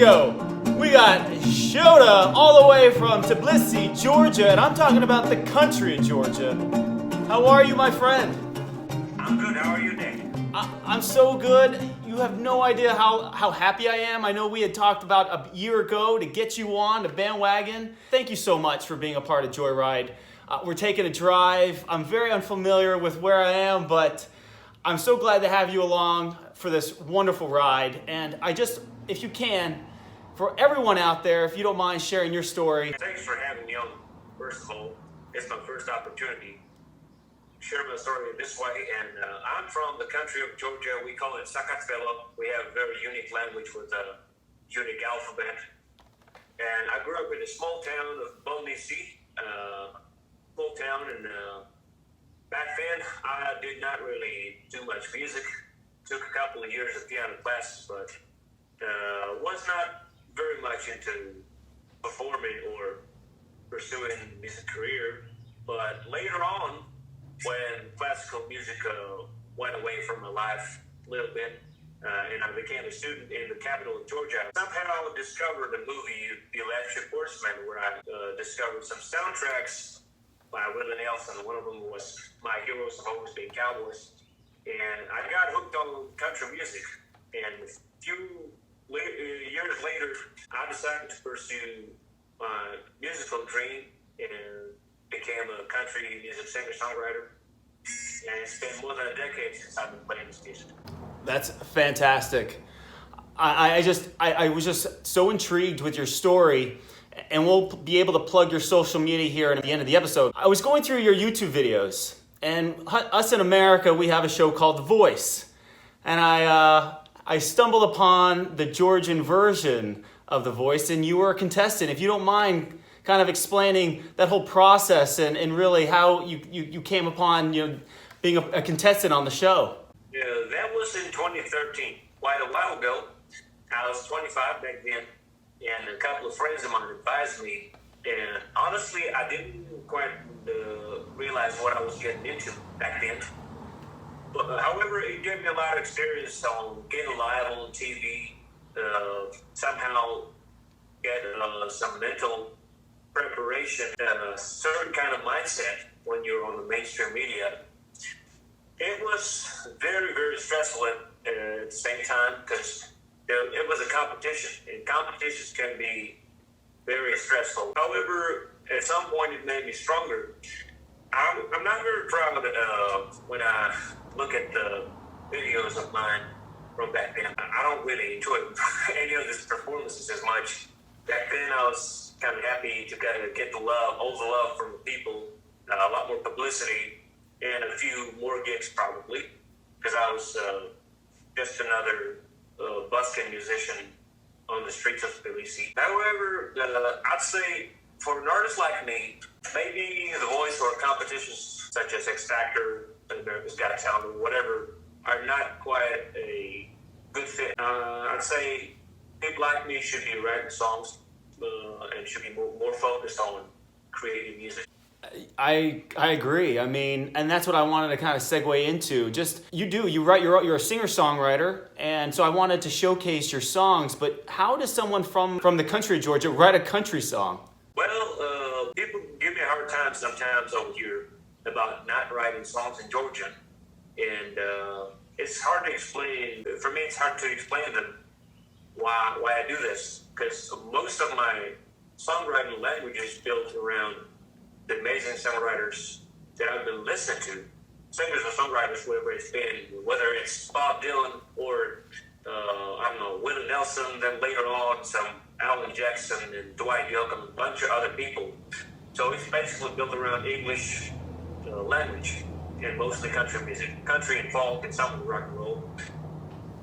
go. We got Shota all the way from Tbilisi, Georgia, and I'm talking about the country of Georgia. How are you, my friend? I'm good. How are you, Nick? I'm so good. You have no idea how happy I am. I know we had talked about a year ago to get you on the Bandwagon. Thank you so much for being a part of Joyride. We're taking a drive. I'm very unfamiliar with where I am, but I'm so glad to have you along for this wonderful ride. And I just, if you can, for everyone out there, if you don't mind sharing your story. Thanks for having me on. First of all, it's my first opportunity to share my story this way. And I'm from the country of Georgia. We call it singer-songwriter. We have a very unique language with a unique alphabet. And I grew up in a small town of Tbilisi, small town, and back then I did not really do much music. Took a couple of years of piano classes, but was not very much into performing or pursuing a music career. But later on, when classical music went away from my life a little bit, and I became a student in the capital of Georgia, somehow I discovered the movie The Electric Horseman, where I discovered some soundtracks by Willie Nelson. One of them was My Heroes Have Always Been Cowboys. And I got hooked on country music. And a few years later, I decided to pursue my musical dream and became a country music singer-songwriter. And it's been more than a decade since I've been playing this music. That's fantastic. I was just so intrigued with your story, and we'll be able to plug your social media here at the end of the episode. I was going through your YouTube videos, and us in America, we have a show called The Voice. And I stumbled upon the Georgian version of The Voice, and you were a contestant. If you don't mind kind of explaining that whole process and really how you came upon being a contestant on the show. Yeah, that was in 2013, quite a while ago. I was 25 back then, and a couple of friends of mine advised me. And honestly, I didn't quite realize what I was getting into back then. But however, it gave me a lot of experience on getting live on TV, somehow get some mental preparation and a certain kind of mindset when you're on the mainstream media. It was very, very stressful at the same time because it was a competition, and competitions can be very stressful. However, at some point it made me stronger. I'm not very proud when I look at the videos of mine from back then. I don't really enjoy any of these performances as much. Back then I was kind of happy to get the love, all the love from the people, a lot more publicity, and a few more gigs probably, because I was just another busking musician on the streets of Tbilisi. However, I'd say for an artist like me, maybe The Voice or competitions such as X Factor, America's Got Talent, or whatever, are not quite a good fit. I'd say people like me should be writing songs and should be more focused on creating music. I agree. I mean, and that's what I wanted to kind of segue into. Just you're a singer-songwriter, and so I wanted to showcase your songs. But how does someone from the country of Georgia write a country song? Well, people give me a hard time sometimes over here about not writing songs in Georgia, and it's hard to explain. For me, it's hard to explain to them why I do this, because most of my songwriting language is built around the amazing songwriters that I've been listening to, singers and songwriters, whether it's Bob Dylan or I don't know, Willie Nelson, then later on some Alan Jackson and Dwight Yoakam and a bunch of other people. So it's basically built around English language and mostly country music, country and folk and some rock and roll.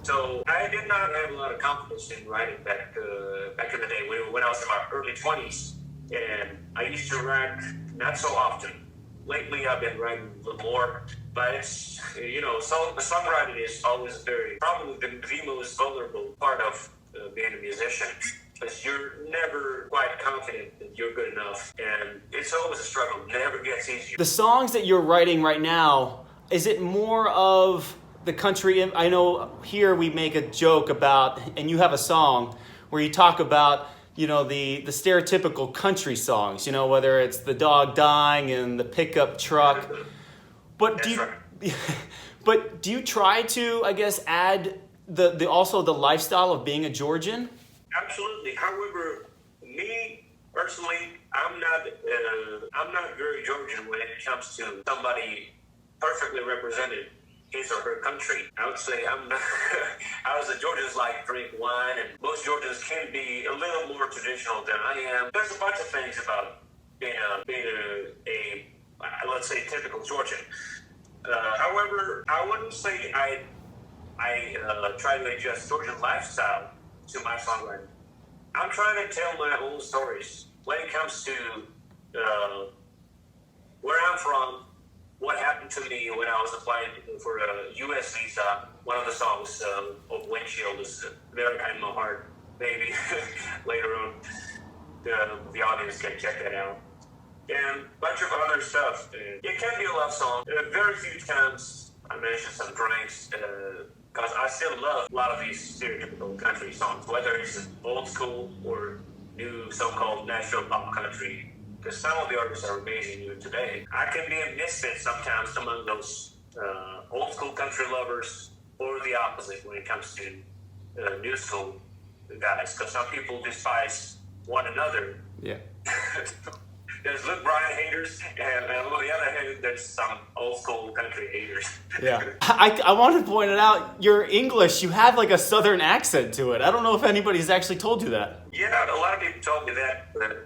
So I did not have a lot of confidence in writing back in the day when I was in my early 20s. And I used to write not so often. Lately, I've been writing a little more, but it's, songwriting is always probably the most vulnerable part of being a musician, because you're never quite confident that you're good enough, and it's always a struggle. It never gets easier. The songs that you're writing right now, is it more of the country? I know here we make a joke about, and you have a song where you talk about, the stereotypical country songs, whether it's the dog dying and the pickup truck. But but do you try to, I guess, add also the lifestyle of being a Georgian? Absolutely. However, me personally, I'm not very Georgian when it comes to somebody perfectly represented his or her country. I would say I'm not. The Georgians like drink wine, and most Georgians can be a little more traditional than I am. There's a bunch of things about being a let's say typical Georgian. However, I wouldn't say I try to adjust Georgian lifestyle to my songwriting. I'm trying to tell my own stories when it comes to where I'm from, what happened to me when I was applying for a U.S. visa. One of the songs of Windshield is very kind of my heart. Maybe later on the audience can check that out. And a bunch of other stuff. It can be a love song. Very few times I mention some drinks because I still love a lot of these stereotypical country songs, whether it's old school or new so-called Nashville pop country. Because some of the artists are amazing even today. I can be a misfit sometimes among those old school country lovers, or the opposite when it comes to new school guys. Because some people despise one another. Yeah. There's Luke Bryan haters, and on the other hand, there's some old school country haters. Yeah. I want to point it out, your English, you have like a southern accent to it. I don't know if anybody's actually told you that. Yeah, a lot of people told me that, but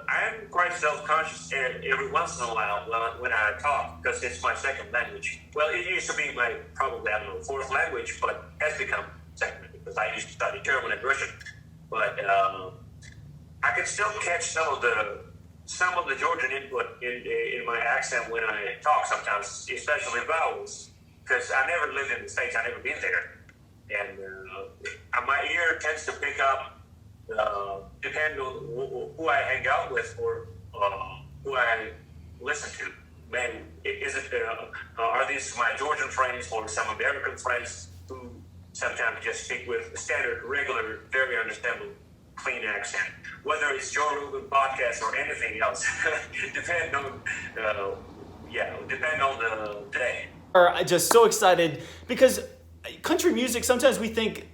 I'm quite self-conscious every once in a while when I talk, because it's my second language. Well, it used to be my, probably, fourth language, but has become second, because I used to study German and Russian. But I can still catch some of the Georgian input in my accent when I talk sometimes, especially vowels, because I never lived in the States, I never been there. And my ear tends to pick up, depending on who I hang out with or who I listen to. Man, are these my Georgian friends or some American friends who sometimes just speak with a standard, regular, very understandable, clean accent? Whether it's Joe Rogan podcast or anything else, depend on the day. I'm just so excited because country music, sometimes we think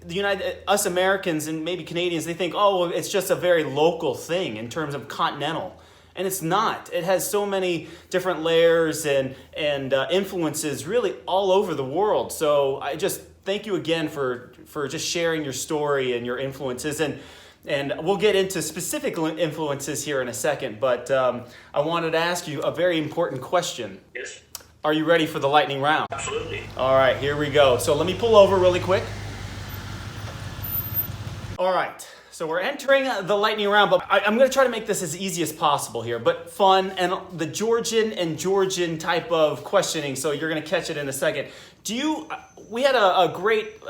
us Americans and maybe Canadians, they think, oh, well, it's just a very local thing in terms of continental. And it's not. It has so many different layers and influences really all over the world. So I just thank you again for just sharing your story and your influences. And we'll get into specific influences here in a second. But I wanted to ask you a very important question. Yes. Are you ready for the lightning round? Absolutely. All right, here we go. So let me pull over really quick. All right, so we're entering the lightning round, but I'm going to try to make this as easy as possible here, but fun and the Georgian type of questioning, so you're going to catch it in a second. We had a great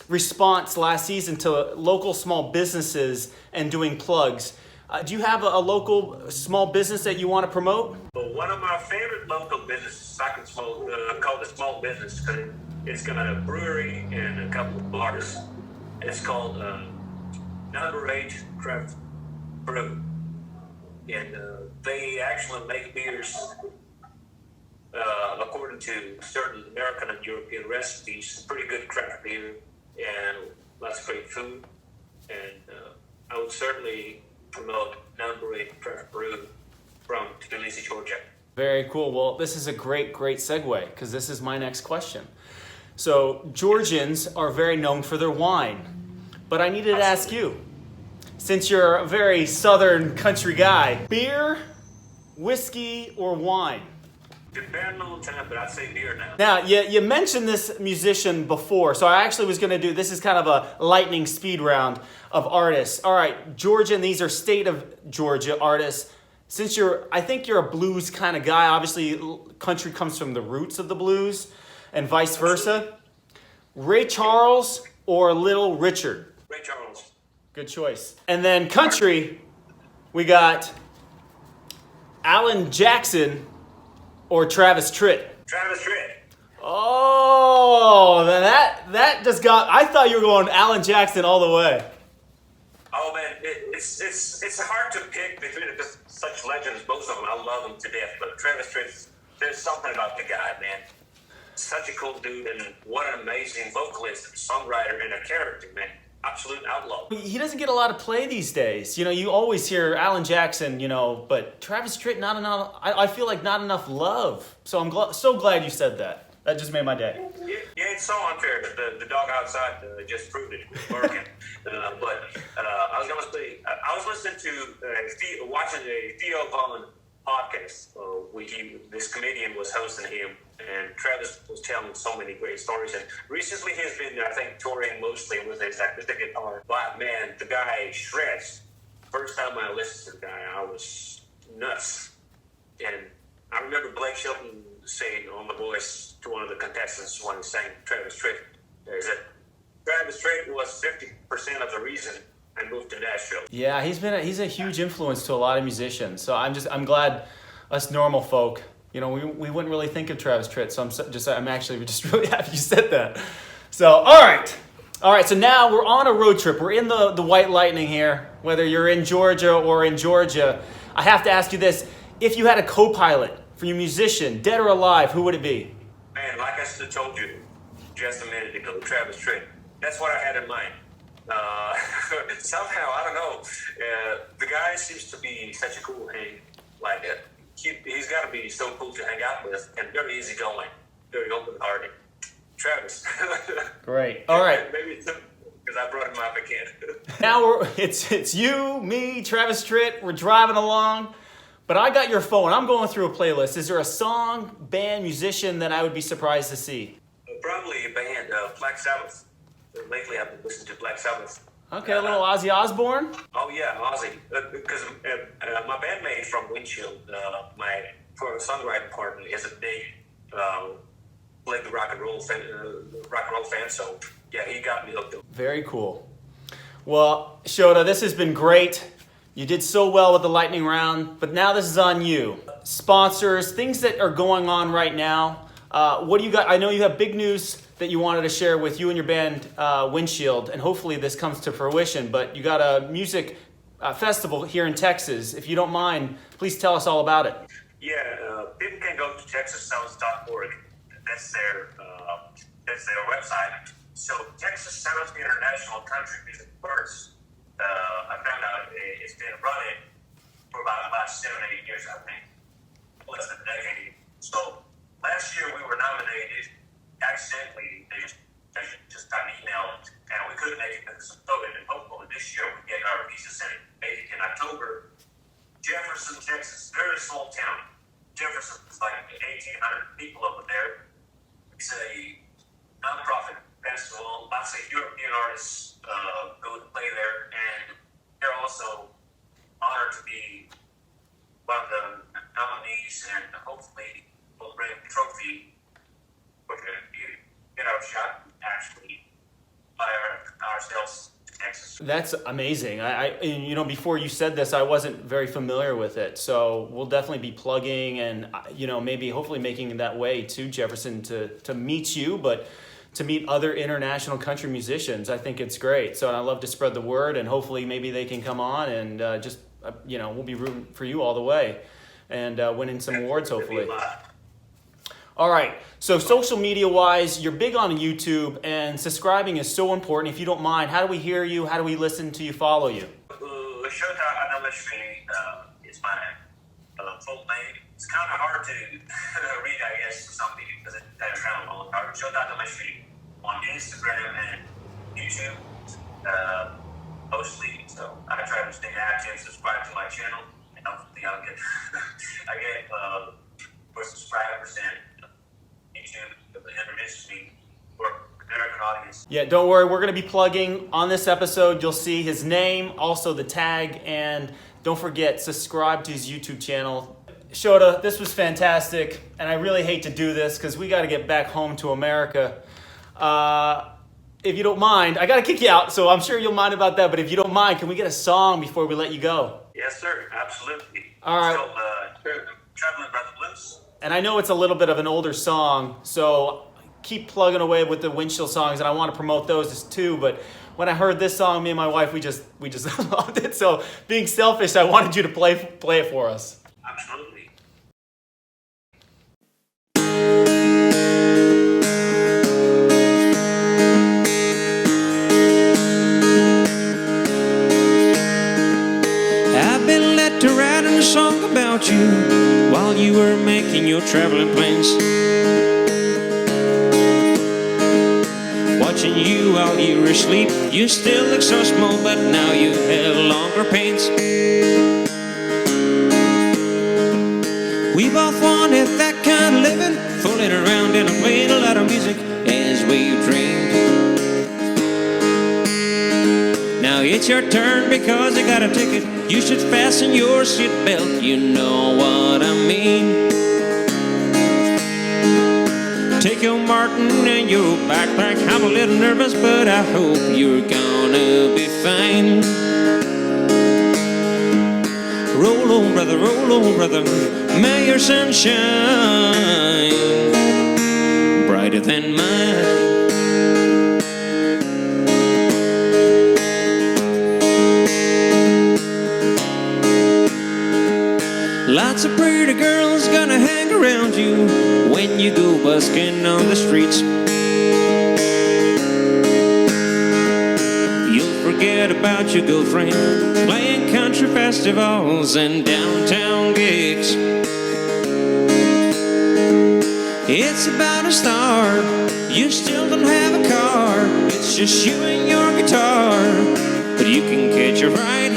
response last season to local small businesses and doing plugs. Do you have a local small business that you want to promote? Well, one of my favorite local businesses, I can call it a small business, because it's got a brewery and a couple of bars. It's called Number 8 Craft Brew. And they actually make beers according to certain American and European recipes. Pretty good craft beer and lots of great food. And I would certainly promote Number 8 Craft Brew from Tbilisi, Georgia. Very cool. Well, this is a great segue, because this is my next question. So Georgians are very known for their wine, but I needed to ask you, since you're a very southern country guy, beer, whiskey, or wine? Depending on the time, but I'd say beer now. Now, you mentioned this musician before, so I actually was going to do, this is kind of a lightning speed round of artists. All right, Georgian, these are state of Georgia artists. Since I think you're a blues kind of guy, obviously country comes from the roots of the blues and vice versa. Ray Charles or Little Richard? Ray Charles. Good choice. And then country, we got Alan Jackson or Travis Tritt? Travis Tritt. Oh, that just got, I thought you were going Alan Jackson all the way. Oh man, it's hard to pick between such legends. Both of them, I love them to death. But Travis Tritt, there's something about the guy, man. Such a cool dude, and what an amazing vocalist, songwriter, and a character, man. Absolute outlaw. He doesn't get a lot of play these days. You know, you always hear Alan Jackson, you know, but Travis Tritt, not enough. I feel like not enough love. So I'm so glad you said that. That just made my day. Yeah, it's so unfair. The dog outside just proved it was working. But I was gonna say, I was listening to watching a Theo Vaughn podcast. This comedian was hosting him, and Travis was telling so many great stories. And recently, he's been, I think, touring mostly with his acoustic guitar. But man, the guy shreds. First time I listened to the guy, I was nuts. And I remember Blake Shelton saying on The Voice to one of the contestants when he sang Travis Tritt, is that Travis Tritt was 50% of the reason I moved to Nashville. Yeah, he's a huge influence to a lot of musicians. So I'm glad us normal folk, you know, we wouldn't really think of Travis Tritt. So I'm actually just really happy you said that. So all right. So now we're on a road trip. We're in the White Lightning here. Whether you're in Georgia or in Georgia, I have to ask you this: if you had a co-pilot for your musician, dead or alive, who would it be? Man, like I should have told you just a minute ago, Travis Tritt. That's what I had in mind. Somehow, I don't know. The guy seems to be such a cool hang. Like, he's got to be so cool to hang out with, and very easygoing, very open-hearted. Travis. Great. All right. Maybe it's because I brought him up again. Now it's you, me, Travis Tritt. We're driving along. But I got your phone. I'm going through a playlist. Is there a song, band, musician that I would be surprised to see? Probably a band, Black Sabbath. Lately, I've been listening to Black Sabbath. Okay, a little Ozzy Osbourne. Oh yeah, Ozzy. Because my bandmate from Windshield, my songwriting partner, is a big like the rock and roll fan. So yeah, he got me hooked up. Very cool. Well, Shota, this has been great. You did so well with the lightning round, but now this is on you. Sponsors, things that are going on right now. What do you got? I know you have big news that you wanted to share with you and your band, Windshield, and hopefully this comes to fruition, but you got a music festival here in Texas. If you don't mind, please tell us all about it. Yeah, people can go to texassounds.org. That's their website. So Texas Sounds International Country Music First. I found out it's been running for about 7-8 years, I think, less than a decade. So last year we were nominated. Accidentally, they just got an email, and we couldn't make it because of COVID. And hopefully this year we get our visas in October. Jefferson, Texas, very small town. Jefferson is like 1,800 people over there. It's a nonprofit festival. Lots of European artists go to play there, and they're also honored to be one of the nominees, and hopefully we'll bring a trophy. We're going to get our shot, actually, by ourselves to Texas. That's amazing. And, you know, before you said this, I wasn't very familiar with it. So we'll definitely be plugging and, you know, maybe hopefully making that way to Jefferson to meet you, but to meet other international country musicians. I think it's great. So I love to spread the word, and hopefully maybe they can come on and you know, we'll be rooting for you all the way and winning some awards, hopefully. All right, so social media-wise, you're big on YouTube, and subscribing is so important. If you don't mind, how do we hear you? How do we listen to you, follow you? Shota Adamashvili is my full name. It's kind of hard to read, I guess, to some people because it's kind of long. Shota Adamashvili on Instagram and YouTube, mostly. So I try to stay active, subscribe to my channel, and hopefully I get more subscribers and Yeah, don't worry. We're going to be plugging on this episode. You'll see his name, also the tag, and don't forget, subscribe to his YouTube channel. Shota, this was fantastic, and I really hate to do this because we got to get back home to America. If you don't mind, I got to kick you out, so I'm sure you'll mind about that, but if you don't mind, can we get a song before we let you go? Yes, sir. Absolutely. All right. It's called Traveling by the Blues. And I know it's a little bit of an older song, so keep plugging away with the Windshield songs, and I want to promote those too, but when I heard this song, me and my wife, we just loved it. So being selfish, I wanted you to play it for us. Absolutely. I've been led to writing a song about you while you were making your traveling plans. Watching you while you were asleep, you still look so small, but now you have longer pants. We both wanted that kind of living, fooling around and playing a lot of music as we dreamed. Now it's your turn because you got a ticket. You should fasten your seatbelt, you know what I mean. Take your Martin and your backpack. I'm a little nervous, but I hope you're gonna be fine. Roll on, brother, may your sun shine brighter than mine. Lots of pretty girls gonna hang around you when you go busking on the streets. You'll forget about your girlfriend playing country festivals and downtown gigs. It's about a star, you still don't have a car. It's just you and your guitar, but you can catch a ride,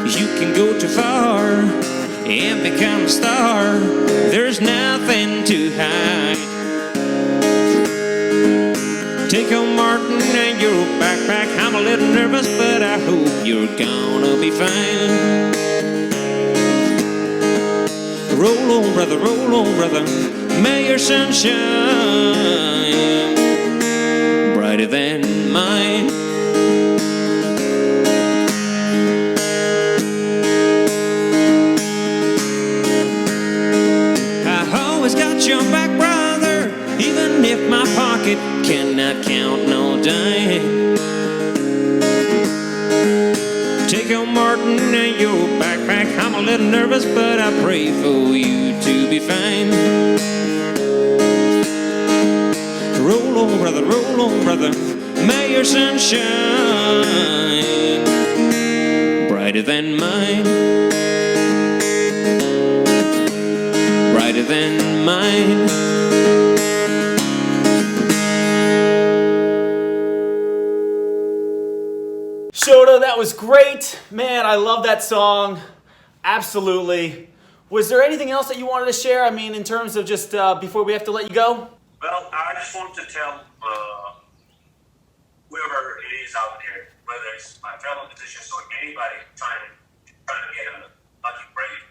you can go too far and become a star. There's nothing to hide. Take your Martin and your backpack. I'm a little nervous, but I hope you're gonna be fine. Roll on, brother, may your sun shine brighter than mine. Your back, brother, even if my pocket cannot count no dime. Take your Martin and your backpack. I'm a little nervous, but I pray for you to be fine. Roll on, brother, may your sun shine brighter than mine. Brighter than mine. Shota, that was great. Man, I love that song. Absolutely. Was there anything else that you wanted to share? I mean, in terms of just before we have to let you go? Well, I just want to tell whoever it is out there, whether it's my fellow musicians or anybody trying to get a lucky break,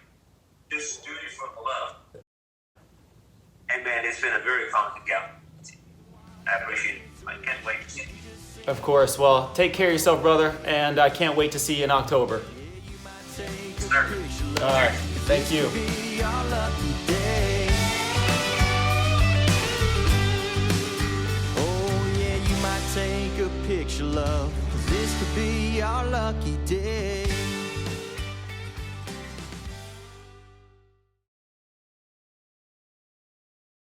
just do it for the love. And man, it's been a very fun together. I appreciate it. I can't wait to see you. Of course. Well, take care of yourself, brother, and I can't wait to see you in October. Sir. All right. Thank you. Oh yeah, you might take a picture, love, 'cause this could be our lucky day.